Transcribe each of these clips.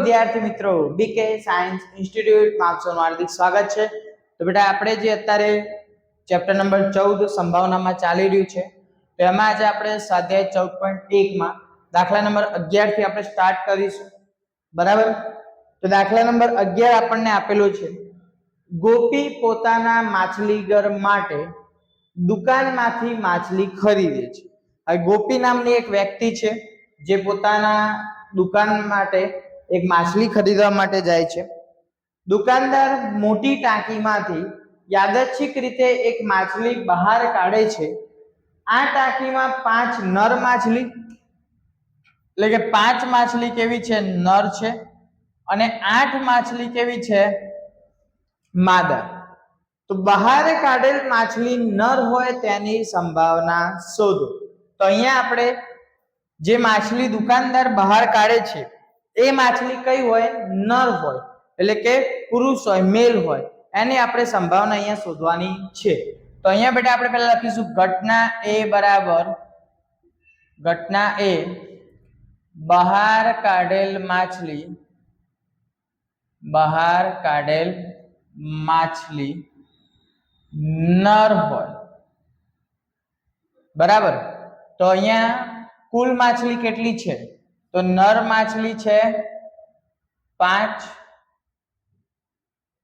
વિદ્યાર્થી મિત્રો, બીકે science institute માપસોનું હાર્દિક સ્વાગત છે। તો બેટા આપણે જે અત્યારે ચેપ્ટર નંબર 14 સંભાવનામાં ચાલી રહ્યું છે, તો એમાં આજે આપણે સ્વાધ્યાય 14.1 માં દાખલા નંબર 11 થી આપણે સ્ટાર્ટ કરીશું, બરાબર। તો દાખલા નંબર 11 આપણને આપેલો છે, ગોપી પોતાના માછલીઘર માટે દુકાનમાંથી માછલી ખરીદે છે। હવે ગોપી નામની એક વ્યક્તિ છે જે પોતાના દુકાન માટે એક માછલી ખરીદવા માટે જાય છે। દુકાનદાર મોટી ટાંકીમાંથી યાદચ્છિક રીતે એક માછલી બહાર કાઢે છે। આ ટાંકીમાં 5 નર માછલી, એટલે કે 5 માછલી કેવી છે? નર છે, અને 8 માછલી કેવી છે? માદા। તો બહાર કાઢેલ માછલી નર હોય તેની સંભાવના શોધો। તો અહીંયા આપણે જે માછલી દુકાનદાર બહાર કાઢે છે એ માછલી કઈ હોય? નર હોય, એટલે કે પુરુષ હોય, મેલ હોય, એની આપણે સંભાવના અહીંયા શોધવાની છે। તો અહીંયા બેટા આપણે પહેલા લખીશું ઘટના એ બરાબર ઘટના એ બહાર કાઢેલ માછલી નર હોય, બરાબર। તો અહીંયા કુલ માછલી કેટલી છે? તો નર માછલી છે 5,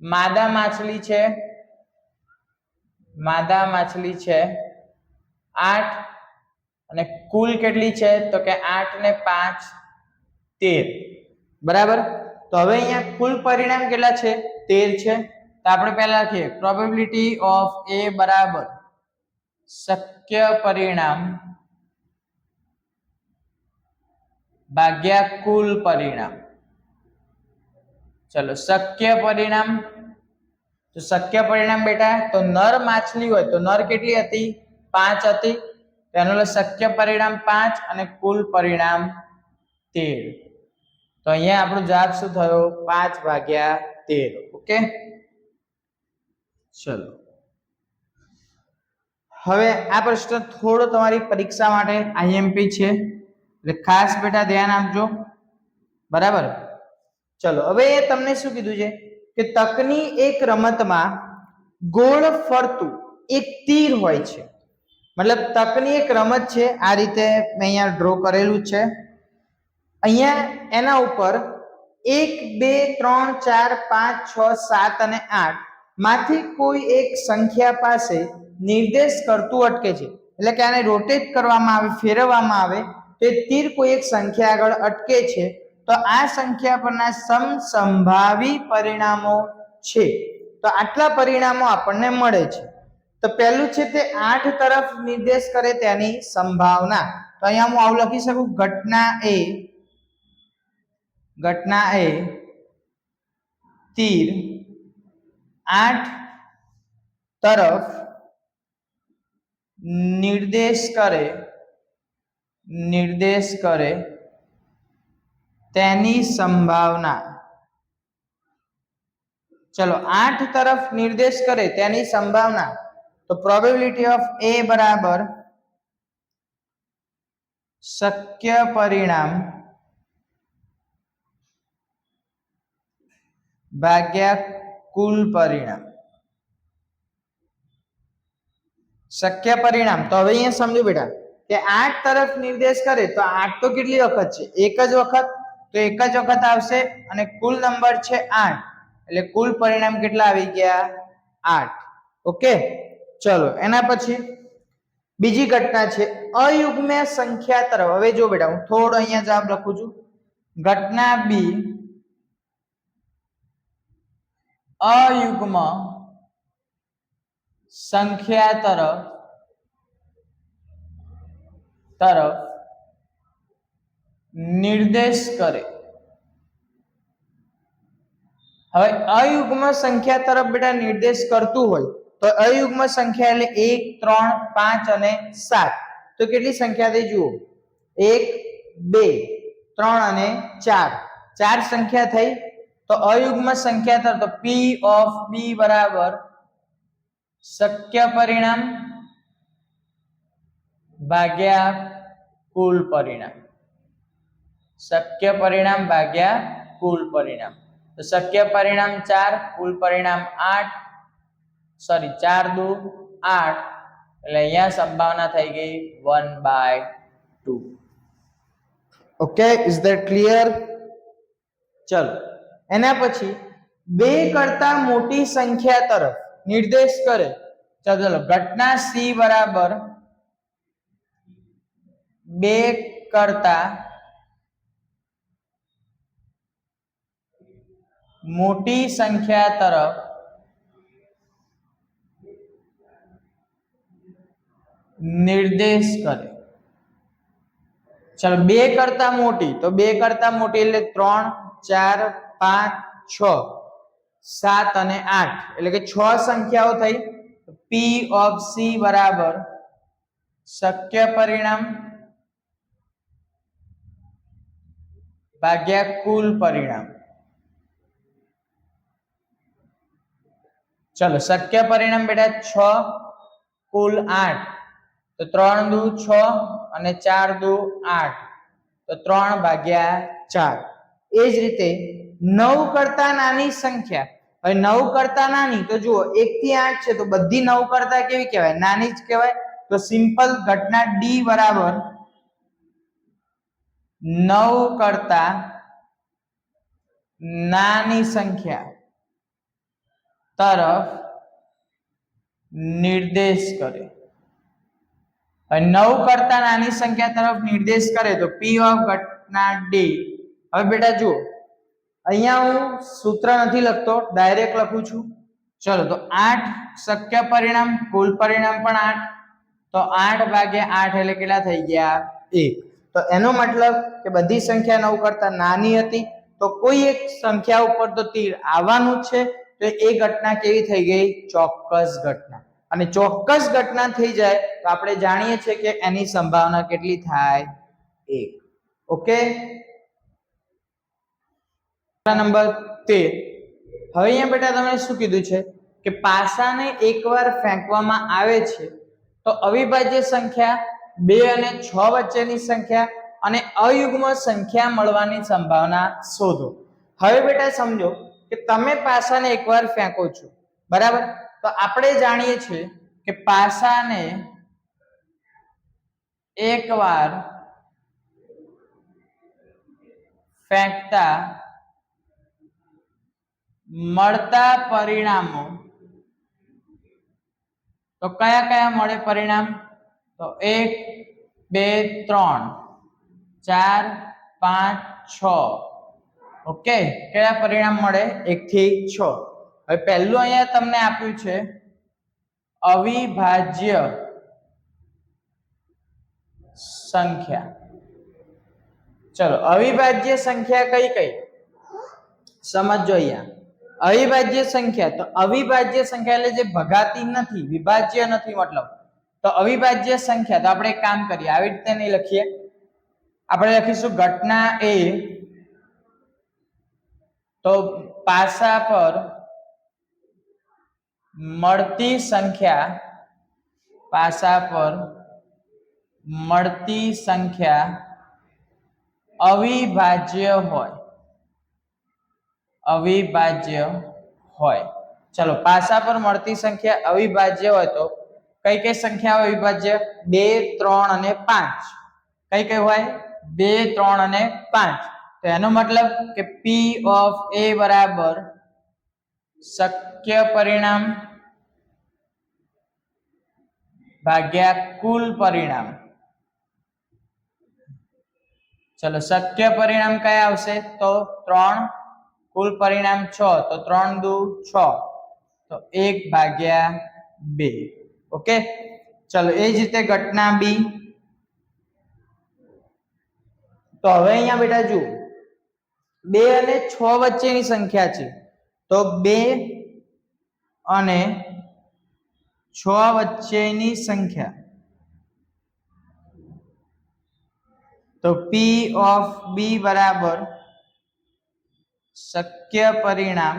માદા માછલી છે 8, અને કુલ કેટલી છે? તો કે 8 ને 5 13, બરાબર। તો હવે અહીંયા કુલ પરિણામ કેટલા છે? 13 છે। તો આપણે પહેલા લખીએ પ્રોબેબિલિટી ઓફ એ બરાબર શક્ય પરિણામ ભાગ્યા કુલ પરિણામ। ચલો શક્ય પરિણામ, તો શક્ય પરિણામ બેટા, તો નર માછલી હોય તો નર કેટલી હતી? 5 હતી, તેનો શક્ય પરિણામ 5 અને કુલ પરિણામ 13। તો અહીંયા આપણો જવાબ શું થયો? 5/13। ઓકે, ચલો હવે આ પ્રશ્ન થોડો તમારી પરીક્ષા માટે આઈએમપી છે, એટલે ખાસ બેટા ધ્યાન આપજો, બરાબર। ચલો હવે તમને શું કીધું છે કે તકની એક રમતમાં ગોળ ફરતું એક તીર હોય છે, મતલબ તકની એક રમત છે, આ રીતે મેં અહીંયા ડ્રો કરેલું છે। અહીંયા એના ઉપર 1 2 3 4 5 6 7 અને 8 માંથી કોઈ એક સંખ્યા પાસે નિર્દેશ કરતું અટકે છે, એટલે કે આને રોટેટ કરવામાં આવે, ફેરવવામાં આવે તો તીર કોઈ એક સંખ્યા આગળ અટકે છે, તો આ સંખ્યા પરના સમસંભાવી પરિણામો છે। તો આટલા પરિણામો આપણને મળે છે। તો પહેલું છે તે 8 તરફ નિર્દેશ કરે તેની સંભાવના। તો અહીંયા હું આવું લખી શકું, ઘટના એ તીર 8 તરફ નિર્દેશ કરે તેની સંભાવના। ચલો 8 તરફ નિર્દેશ કરે તેની સંભાવના, તો પ્રોબેબિલિટી ઓફ એ બરાબર શક્ય પરિણામ ભાગ્યા કુલ પરિણામ। શક્ય પરિણામ, તો હવે અહીંયા સમજો બેટા કે 8 તરફ નિર્દેશ કરે તો 8 તો કેટલી વખત છે? એક જ વખત, તો એક જ વખત આવશે, અને કુલ નંબર છે 8, એટલે કુલ પરિણામ કેટલા આવી ગયા? 8। ઓકે, ચલો એના પછી બીજી ઘટના છે અયુગ્મ સંખ્યા તરફ। હવે જો બેટા હું થોડો અહીંયા જવાબ લખું છું, ઘટના બી અયુગ્મ સંખ્યા તરફ નિર્દેશ કરે। હવે અયુગ્મ સંખ્યા તરફ બેટા નિર્દેશ કરતું હોય તો અયુગ્મ સંખ્યા એટલે 1 3 5 અને 7, તો કેટલી સંખ્યા થઈ જુઓ? 1 2 3 અને 4, 4 સંખ્યા થઈ। તો અયુગ્મ સંખ્યા તરફ, તો પી ઓફ બી બરાબર શક્ય પરિણામ ભાગ્યા કુલ પરિણામ। શક્ય પરિણામ ભાગ્યા કુલ પરિણામ. તો શક્ય પરિણામ 4, કુલ પરિણામ 8, સોરી 4 દુ 8, એટલે અહીંયા સંભાવના થઈ ગઈ 1/2. Okay, is that clear? ચલો એના પછી 2 કરતા મોટી સંખ્યા તરફ નિર્દેશ કરે. ચલો ઘટના C બરાબર 2 કરતા મોટી સંખ્યા તરફ નિર્દેશ કરે. ચલો 2 કરતા મોટી, તો 2 કરતા મોટી એટલે 3, 4, 5, 6, 7 અને 8, એટલે કે 6 સંખ્યાઓ થઈ. P of C બરાબર શક્ય પરિણામ ભાગ્યા કુલ પરિણામ. ચલો શક્ય પરિણામ બેટા 6, કુલ 8, તો 3 દુ 6 અને 4 દુ 8, તો 3/4. એ જ રીતે 9 કરતા નાની સંખ્યા. હવે 9 કરતા નાની, તો જુઓ 1 થી 8 છે, તો બધી 9 કરતા કેવી કહેવાય? નાની જ કહેવાય. તો સિમ્પલ ઘટના D બરાબર 9 કરતા નાની સંખ્યા તરફ નિર્દેશ કરે. 9 કરતા નાની સંખ્યા તરફ નિર્દેશ કરે તો P ઓફ ઘટના D. હવે બેટા જુઓ, અહીંયા હું સૂત્ર નથી લખતો, ડાયરેક્ટ લખું છું. ચલો તો 8 શક્ય પરિણામ, કુલ પરિણામ પણ 8, તો 8/8 એટલે કેટલા થઈ ગયા? 1. તો એનો મતલબ કે બધી સંખ્યા 9 કરતા નાની હતી, તો કોઈ એક સંખ્યા ઉપર તો તીર આવવાનું જ છે. તો એ ઘટના કેવી થઈ ગઈ? ચોક્કસ ઘટના. અને ચોક્કસ ઘટના થઈ જાય તો આપણે જાણીએ છીએ કે એની સંભાવના કેટલી થાય? 1. Okay, number 13. હવે અહીંયા બેટા તમે શું કીધું છે કે પાસાને એકવાર ફેંકવામાં આવે છે તો અવિભાજ્ય સંખ્યા 2 અને 6 વચ્ચેની સંખ્યા અને અયુગ્મ સંખ્યા મળવાની સંભાવના શોધો. હવે બેટા સમજો કે તમે પાસાને એકવાર ફેંકો છો, બરાબર? તો આપણે જાણીએ છીએ કે પાસાને એકવાર ફેંકતા મળતા પરિણામો, તો કયા કયા મળે પરિણામ? તો 1, 2, 3, 4, 5, 6. ઓકે, કયા પરિણામ મળે? 1 થી 6. હવે પહેલું અહીંયા તમને આપ્યું છે અવિભાજ્ય સંખ્યા. ચલો અવિભાજ્ય સંખ્યા કઈ કઈ સમજો. અહીંયા અવિભાજ્ય સંખ્યા, તો અવિભાજ્ય સંખ્યા એટલે જે ભગાતી નથી, વિભાજ્ય નથી મતલબ. તો અવિભાજ્ય સંખ્યા, તો આપણે એક કામ કરીએ, આવી રીતે નહીં લખીએ, આપણે લખીશું ઘટના A તો પાસા પર મળતી સંખ્યા, પાસા પર મળતી સંખ્યા અવિભાજ્ય હોય, અવિભાજ્ય હોય. ચલો પાસા પર મળતી સંખ્યા અવિભાજ્ય હોય તો કઈ કઈ સંખ્યા અવિભાજ્ય? 2, 3 અને 5. કઈ કઈ હોય? 2, 3 અને 5. તો એનો મતલબ કે P ઓફ A બરાબર શક્ય પરિણામ ભાગ્યા કુલ પરિણામ. ચલો શક્ય પરિણામ કયા આવશે? તો 3, કુલ પરિણામ 6, તો 3 દુ 6, તો 1/2. ઓકે, ચલો એ જ રીતે ઘટના B. તો હવે અહીંયા બેટા જુઓ 2 અને 6 વચ્ચેની સંખ્યા છે, તો 2 અને 6 વચ્ચેની સંખ્યા, તો P ઓફ B બરાબર શક્ય પરિણામ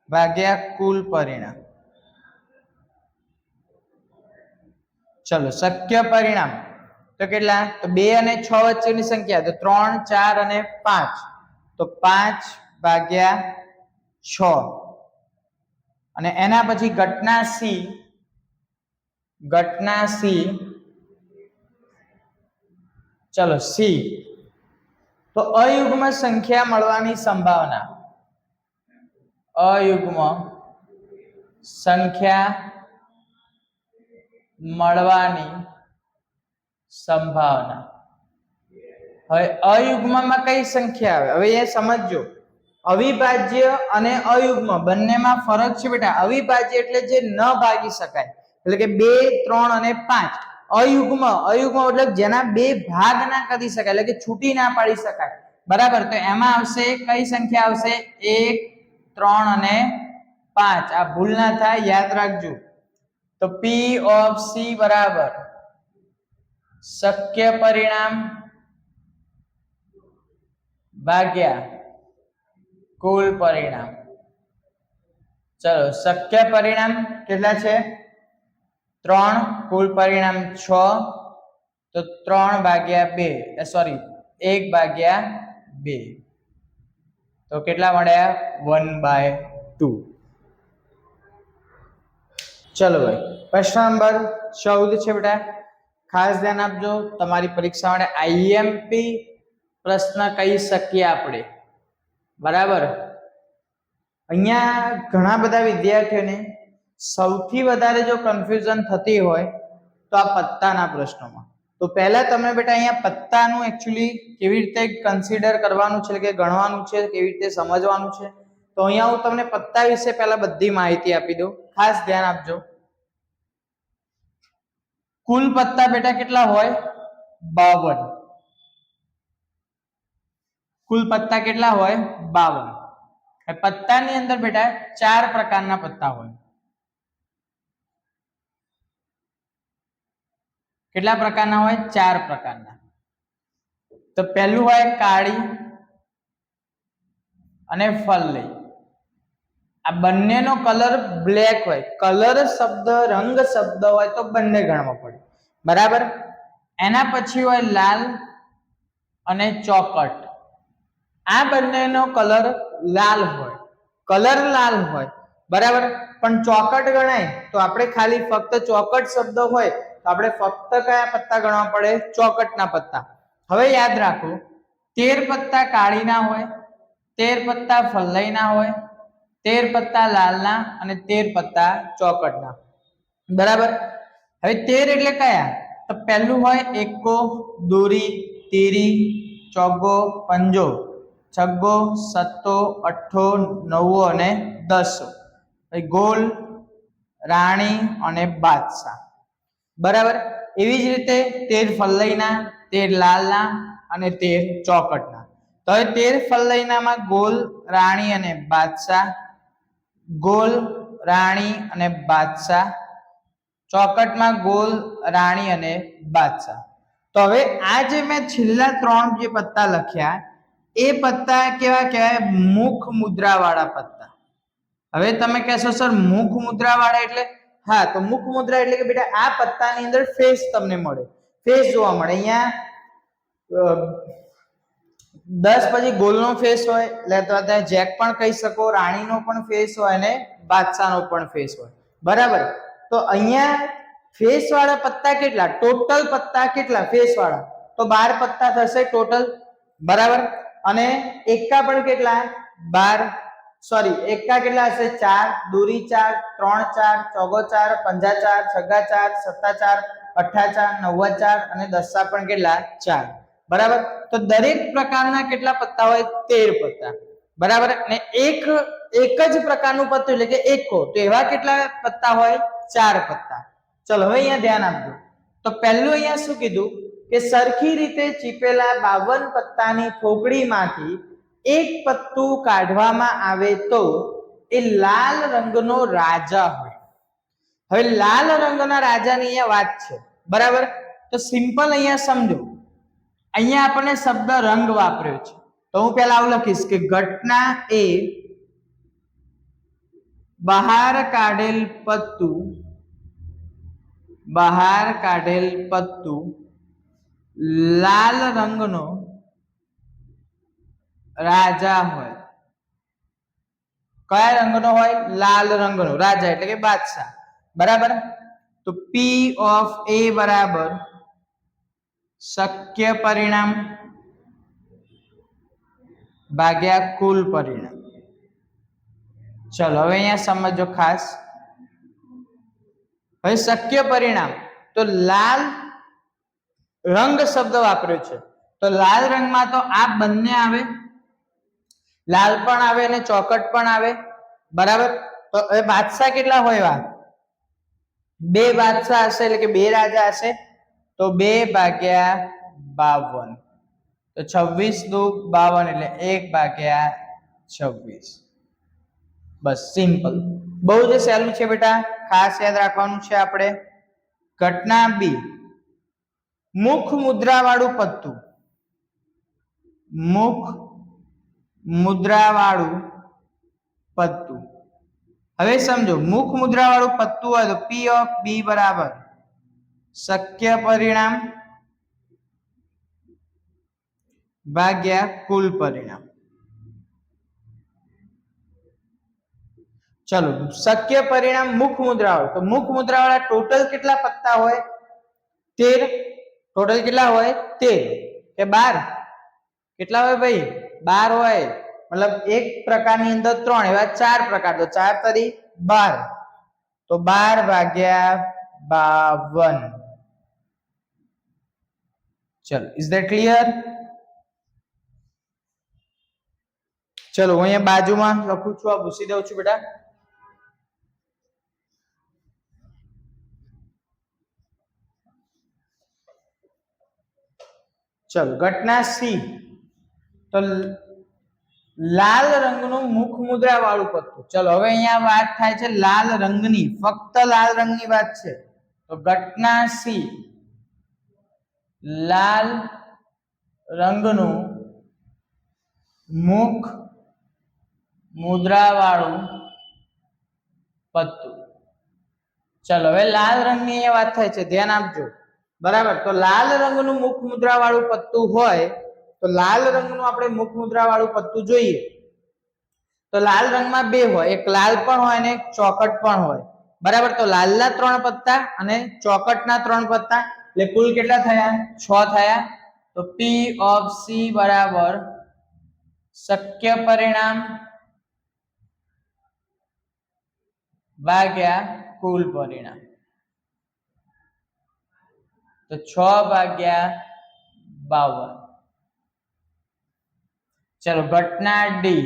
ભાગ્યા કુલ પરિણામ. ચલો શક્ય પરિણામ તો કેટલા? તો 2 અને 6 વચ્ચેની સંખ્યા તો 3, 4 અને 5. તો 5 ભાગ્યા 6. અને એના પછી ઘટના સી, ચલો સી, તો અયુગ્મ સંખ્યા મળવાની સંભાવના, અયુગ્મ સંખ્યા મળવાની સંભાવના. હવે અયુગ્મમાં કઈ સંખ્યા આવે? હવે એ સમજજો, અવિભાજ્ય અને અયુગ્મ બંનેમાં ફરક છે બેટા. અવિભાજ્ય એટલે જે ન ભાગી શકાય, એટલે કે 2, 3 અને 5. અયુગ્મ એટલે જેના 2 ભાગ ના કરી શકાય, એટલે કે છૂટી ના પાડી શકાય. બરાબર, તો એમાં આવશે કઈ સંખ્યા આવશે? 1, 3 અને 5. આ ભૂલ ના થાય, યાદ રાખજો. તો P of C બરાબર શક્ય પરિણામ ભાગ્યા કુલ પરિણામ. ચલો શક્ય પરિણામ કેટલા છે? 3, કુલ પરિણામ 6. તો 3 ભાગ્યા 2, સોરી 1 ભાગ્યા 2. તો કેટલા મળ્યા? 1/2. ચલો ભાઈ, પ્રશ્ન નંબર 14 છે બેટા. ખાસ ધ્યાન આપજો, તમારી પરીક્ષા માટે IMP પ્રશ્ન કહી શકીએ આપણે. બરાબર, અહીંયા ઘણા બધા વિદ્યાર્થીઓને સૌથી વધારે જો કન્ફ્યુઝન થતી હોય તો આ પત્તાના પ્રશ્નોમાં. તો પહેલા તમે બેટા અહીંયા પત્તાનું એકચ્યુઅલી કેવી રીતે કન્સિડર કરવાનું છે, કે ગણવાનું છે, કેવી રીતે સમજવાનું છે. તો અહીંયા હું તમને પત્તા વિશે પહેલા બધી માહિતી આપી દઉં. ખાસ ધ્યાન આપજો. કુલ પત્તા બેટા કેટલા હોય? 52. કુલ પત્તા કેટલા હોય? 52. પત્તાની અંદર બેટા 4 પ્રકારના પત્તા હોય. કેટલા પ્રકારના હોય? 4 પ્રકારના. તો પહેલું હોય કાળી અને ફલ્લી. આ બંનેનો કલર બ્લેક હોય. કલર શબ્દ, રંગ શબ્દ હોય તો બંને ગણવા પડે. બરાબર, એના પછી હોય લાલ અને ચોકટ. આ બંનેનો કલર લાલ હોય, કલર લાલ હોય. બરાબર, પણ ચોકટ ગણાય તો આપણે ખાલી ફક્ત ચોકટ શબ્દ હોય તો આપણે ફક્ત કયા પત્તા ગણવા પડે? ચોકટના પત્તા. હવે યાદ રાખો, 13 પત્તા કાળીના હોય, 13 પત્તા ફલ્લઈના હોય, 13 પત્તા લાલના અને 13 પત્તા ચોકટના. બરાબર, હવે 13 એટલે કયા? તો પહેલું હોય એકો, દોરી, તીરી, ચોગ્ગો, પંજો, છગ્ગો, સત્તો, અઠ્ઠો, નવ્વો અને 10. ગોલ, રાણી અને બાદશાહ. બરાબર, એવી જ રીતે 13 ફલ્લઈના, 13 લાલના અને 13 ચોકટના. તો હવે 13 ફલ્લઈનામાં ગોલ, રાણી અને બાદશાહ, ગોલ, રાણી અને બાદશાહ, ચોકટમાં ગોલ, રાણી અને બાદશાહ. તો હવે આ જે મેં છેલ્લા 3 જે પત્તા લખ્યા એ પત્તા કેવા કહેવાય? મુખ મુદ્રા વાળા પત્તા. હવે તમે કહેશો સર મુખ મુદ્રા વાળા એટલે? હા, તો મુખ મુદ્રા એટલે કે બેટા આ પત્તાની અંદર ફેસ તમને મળે, ફેસ જોવા મળે. અહીંયા 10 પછી ગોલનો ફેસ હોય, એટલે તમે જેક પણ કહી શકો, રાણીનો પણ ફેસ હોય અને બાદશાહનો પણ ફેસ હોય. બરાબર, તો અહીંયા ફેસ વાળા પત્તા કેટલા? ટોટલ પત્તા કેટલા ફેસ વાળા? તો 12 પત્તા થશે ટોટલ. બરાબર, અને એકા પણ કેટલા? 12. સોરી, એકા કેટલા હશે? 4, દોરી 4, 3 4, ચોગો 4, પંજા 4, છગ્ગા 4, સત્તા 4, અઠ્ઠા 4, નવ્વા 4 અને દસા પણ કેટલા? 4. બરાબર, તો દરેક પ્રકારના કેટલા પત્તા હોય? 13 પત્તા. બરાબર, અને એક જ પ્રકારનું પત્તું એટલે કે એકો, તો એવા કેટલા પત્તા હોય? 4 પત્તા. ચલો હવે અહીંયા ધ્યાન આપજો. તો પહેલું અહીંયા શું કીધું કે સરખી રીતે ચીપેલા 52 પત્તાની ફોકડીમાંથી એક પત્તું કાઢવામાં આવે તો એ લાલ રંગનો રાજા હોય. હવે લાલ રંગના રાજાની અહીંયા વાત છે. બરાબર, તો સિમ્પલ અહીંયા સમજો. અહીંયા આપણને શબ્દ રંગ વાપર્યો છે, તો હું પહેલા આવું લખીશ કે ઘટના એ બહાર કાઢેલ પત્તું લાલ રંગનો રાજા હોય. કયા રંગનો હોય? લાલ રંગનો રાજા એટલે કે બાદશાહ. બરાબર. તો પી ઓફ એ બરાબર શક્ય પરિણામ ભાગ્યા કુલ પરિણામ. ચલો હવે અહીંયા સમજો ખાસ. હવે શક્ય પરિણામ તો લાલ રંગ શબ્દ વાપર્યો છે. તો લાલ રંગમાં તો આ બંને આવે, લાલ પણ આવે અને ચોકટ પણ આવે. બરાબર. તો હવે બાદશાહ કેટલા હોય? બે બાદશાહ હશે એટલે કે બે રાજા હશે. તો 2/52. તો 26 દુ 52 એટલે 1/26. બસ સિમ્પલ. બહુ જ સહેલું છે બેટા, ખાસ યાદ રાખવાનું છે આપણે. ઘટના બી, મુખ મુદ્રા વાળું પત્તું. મુખ મુદ્રા વાળું પત્તું. હવે સમજો, મુખ મુદ્રા વાળું પત્તું હોય તો પી ઓફ બી બરાબર શક્ય પરિણામ ભાગ્યા કુલ પરિણામ. ચલો શક્ય પરિણામ મુખ મુદ્રા વાળું. તો મુખ મુદ્રા વાળા ટોટલ કેટલા પત્તા હોય? 13. ટોટલ કેટલા હોય? 13 કે 12? કેટલા હોય ભાઈ? 12 હોય. મતલબ એક પ્રકારની અંદર 3 એવા 4 પ્રકાર. તો 4 તરી 12. તો 12/52. ચલો, ઇઝ ધેટ ક્લિયર? ચલો હું અહીંયા બાજુમાં લખું છું, આ ભૂસી દઉં છું બેટા. ચલો ઘટના સી. તો લાલ રંગનું મુખ મુદ્રા વાળું પત્તું. ચલો હવે અહીંયા વાત થાય છે લાલ રંગની, ફક્ત લાલ રંગની વાત છે. તો ઘટના સી, લાલ રંગનું મુખ મુદ્રા વાળું પત્તું. ચલો હવે લાલ રંગની અહીંયા વાત થાય છે, ધ્યાન આપજો. બરાબર. તો લાલ રંગનું મુખ મુદ્રા વાળું પત્તું હોય તો લાલ રંગનું આપણે મુખ મુદ્રા વાળું પત્તું જોઈએ. તો લાલ રંગમાં બે હોય, એક લાલ પણ હોય અને એક ચોકટ પણ હોય. બરાબર. તો લાલના 3 પત્તા અને ચોકટના 3 પત્તા, એટલે કુલ કેટલા થયા? 6 થયા. તો પી ઓફ સી બરાબર શક્ય પરિણામ ભાગ્યા કુલ પરિણામ. તો 6/52. ચલો ઘટના ડી.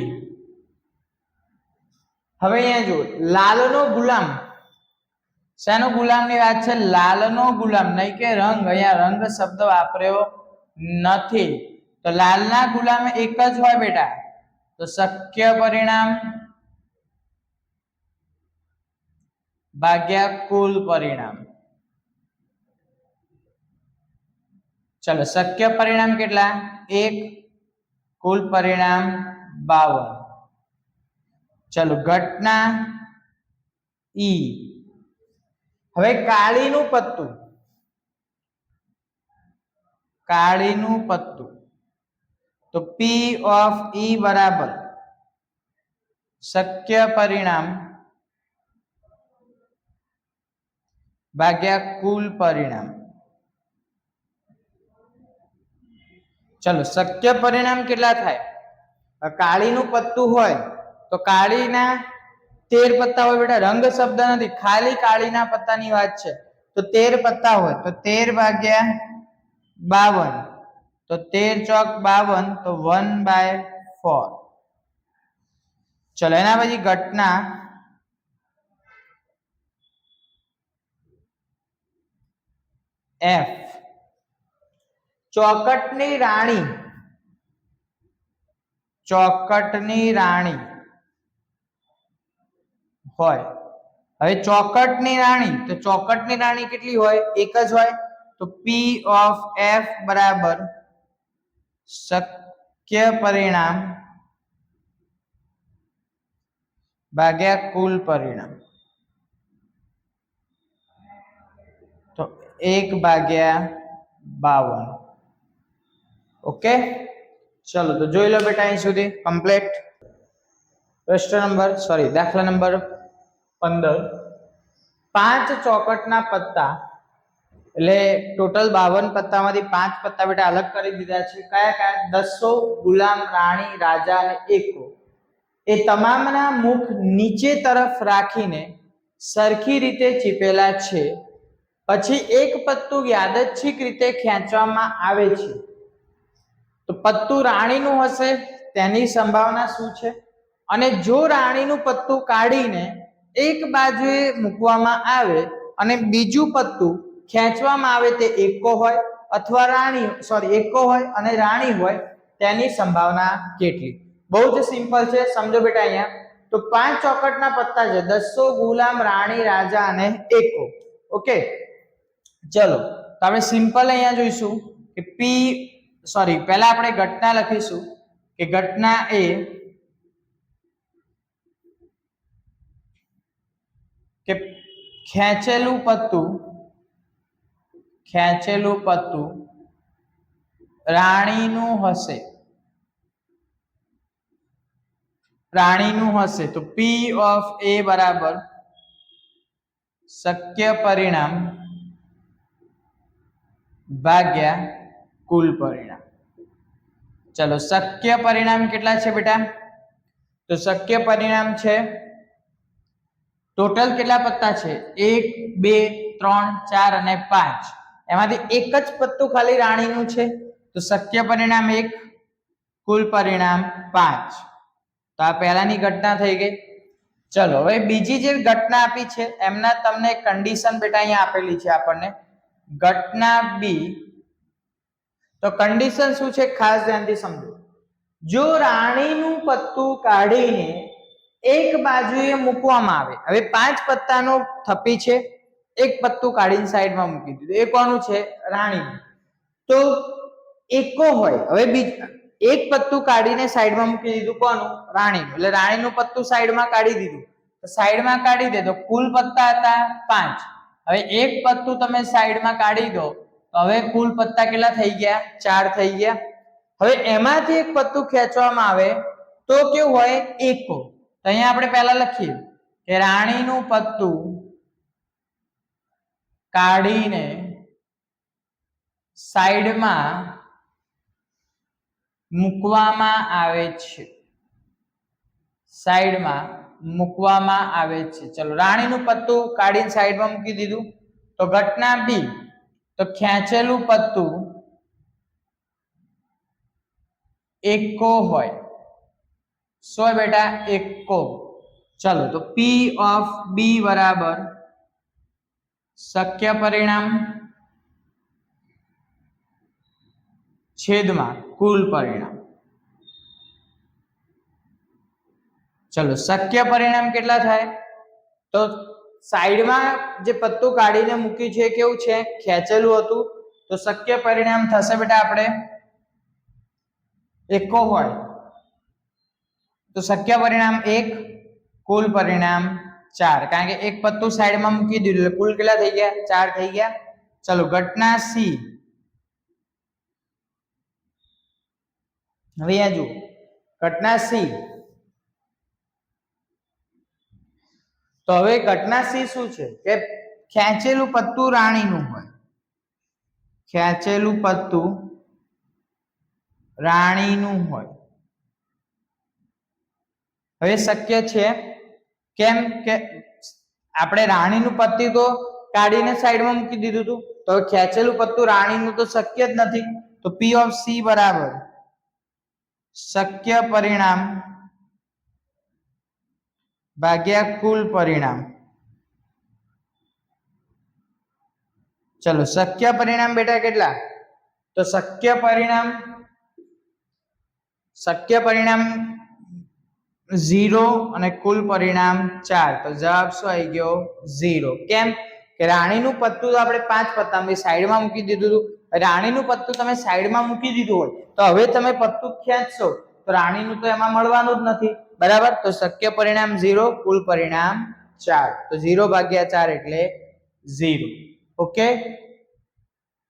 હવે અહીંયા જો લાલનો ગુલામ. શાનો ગુલામની વાત છે? લાલનો ગુલામ, નહીં કે રંગ. અહીંયા રંગ શબ્દ વાપર્યો નથી. તો લાલના ગુલામ એક જ હોય બેટા. તો શક્ય પરિણામ ભાગ્યા કુલ પરિણામ. ચલો શક્ય પરિણામ કેટલા? 1. કુલ પરિણામ 52. ચલો ઘટના ઈ. હવે કાળીનું પત્તું. કાળીનું પત્તું. તો પી ઓફ ઈ બરાબર શક્ય પરિણામ ભાગ્યા કુલ પરિણામ. ચલો શક્ય પરિણામ કેટલા થાય? કાળીનું પત્તું હોય તો કાળીના 13 પત્તા હોય બેટા. રંગ શબ્દ નથી, ખાલી કાળીના પત્તાની વાત છે. તો 13 પત્તા હોય તો 13/52. તો 13 ચોક 52. તો 1/4. ચલો એના પછી ઘટના એફ. ચોકટની રાણી. ચોકટની રાણી હોય. હવે ચોકટની રાણી, તો ચોકટની રાણી કેટલી હોય? એક જ હોય. તો પી ઓફ એફ બરાબર શક્ય પરિણામ ભાગ્યા કુલ પરિણામ. તો 1/52. ઓકે, ચલો તો જોઈ લો બેટા અહીં સુધી કમ્પ્લીટ. દાખલા નંબર 15. 5 ચોકટના પત્તા, એટલે ટોટલ 52 પત્તામાંથી 5 પત્તા બેટા અલગ કરી દીધા છે. કયા કયા? દસો, ગુલામ, રાણી, રાજા અને એકો. એ તમામના મુખ નીચે તરફ રાખીને સરખી રીતે ચીપેલા છે. પછી એક પત્તું યાદચ્છિક રીતે ખેંચવામાં આવે છે. તો પત્તું રાણીનું હશે, તેની સંભાવના શું છે? અને જો રાણીનું પત્તું કાઢીને એક બાજુએ મૂકવામાં આવે અને બીજું પત્તું ખેંચવામાં આવે તે એકો હોય અથવા એકો હોય અને રાણી હોય, તેની સંભાવના કેટલી? બહુ જ સિમ્પલ છે, સમજો બેટા. અહીંયા તો 5 ચોકટના પત્તા છે, દસો, ગુલામ, રાણી, રાજા અને એકો. ઓકે, ચલો તો આપણે સિમ્પલ અહીંયા જોઈશું કે પહેલા આપણે ઘટના લખીશું કે ઘટના એ કે ખેંચેલું પત્તું રાણીનું હશે. તો P of A બરાબર શક્ય પરિણામ ભાગ્યા કુલ પરિણામ. ચલો શક્ય પરિણામ કેટલા છે બેટા? તો શક્ય પરિણામ છે ટોટલ કેટલા પત્તા છે? 1 2 3 4 અને 5. એમાંથી એક જ પત્તું ખાલી રાણીનું છે, તો શક્ય પરિણામ 1, કુલ પરિણામ 5. તો આ પહેલાની ઘટના થઈ ગઈ. ચલો હવે બીજી જે ઘટના આપી છે એમના તમને કન્ડિશન બેટા અહીંયા આપેલી છે આપણને. ઘટના બી, તો કન્ડિશન શું છે ખાસ ધ્યાનથી સમજો. જો રાણીનું પત્તું કાઢીને એક બાજુએ મૂકવામાં આવે, હવે 5 પત્તાનો થપ્પી છે, એક પત્તું કાઢીને સાઈડમાં મૂકી દીધું, એ કોનું છે? રાણીનું. તો એકો હોય, હવે એક પત્તું કાઢીને સાઈડમાં મૂકી દીધું, કોનું? રાણીનું. એટલે રાણીનું પત્તું સાઈડમાં કાઢી દીધું, તો સાઈડમાં કાઢી દે તો કુલ પત્તા હતા 5. હવે એક પત્તું તમે સાઈડમાં કાઢી દો તો હવે કુલ પત્તા કેટલા થઈ ગયા? 4 થઈ ગયા. હવે એમાંથી એક પત્તું ખેંચવામાં આવે તો કેવું હોય? એકો. તો અહીંયા આપણે પહેલા લખીએ કે રાણીનું પત્તું કાઢીને સાઈડમાં મૂકવામાં આવે છે. ચલો રાણીનું પત્તું કાઢીને સાઈડમાં મૂકી દીધું. તો ઘટના બી, તો ખેંચેલું પત્તું એકો હોય. શું હોય બેટા? એકો. ચલો તો P of B બરાબર શક્ય પરિણામ છેદમાં કુલ પરિણામ. ચલો શક્ય પરિણામ કેટલા થાય? તો સાઈડમાં જે પત્તું કાઢીને મૂક્યું છે કેવું છે? ખેંચેલું હતું. તો શક્ય પરિણામ થશે બેટા આપણે એકો હોય તો શક્ય પરિણામ 1, કુલ પરિણામ 4. કારણ કે એક પત્તું સાઈડમાં મૂકી દીધું એટલે કુલ કેટલા થઈ ગયા? 4 થઈ ગયા. ચલો ઘટના સી. હવે અહીંયા જુઓ ઘટના સી. તો હવે ઘટના સી શું છે કે ખેંચેલું પત્તું રાણીનું હોય. હવે શક્ય છે કેમ કે આપણે રાણીનું પત્તું તો કાઢીને સાઈડમાં મૂકી દીધું હતું, તો ખેંચેલું પત્તું રાણીનું તો શક્ય જ નથી. તો P of C બરાબર શક્ય પરિણામ ભાગ્યા કુલ પરિણામ. ચલો શક્ય પરિણામ બેટા કેટલા? તો શક્ય પરિણામ 0 અને કુલ પરિણામ 4. તો જવાબ શું આવી ગયો? 0. કેમ કે રાણીનું પત્તું તો આપણે 5 પત્તા સાઈડમાં મૂકી દીધું હતું. રાણીનું પત્તું તમે સાઈડમાં મૂકી દીધું હોય તો હવે તમે પત્તું ખેંચશો તો રાણીનું તો એમાં મળવાનું જ નથી, બરાબર? તો શક્ય પરિણામ 0, કુલ પરિણામ 4. તો 0 ભાગ્યા 4 એટલે 0. ઓકે,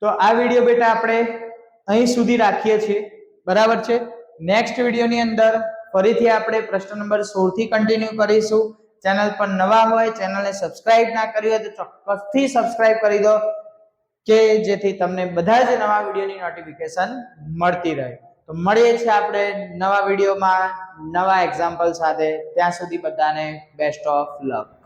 તો આ વિડીયો બેટા આપણે અહીં સુધી રાખીએ છીએ, બરાબર છે. નેક્સ્ટ વિડીયોની અંદર ફરીથી આપણે પ્રશ્ન નંબર 16 થી કન્ટિન્યુ કરીશું. ચેનલ પર નવા હોય, ચેનલને સબસ્ક્રાઇબ ના કરી હોય તો ચોક્કસથી સબસ્ક્રાઇબ કરી દો કે જેથી તમને બધા જ નવા વિડીયોની નોટિફિકેશન મળતી રહે. તો મળીએ છીએ આપણે નવા વિડીયોમાં નવા એક્ઝામ્પલ સાથે. ત્યાં સુધી બધાને બેસ્ટ ઓફ લક.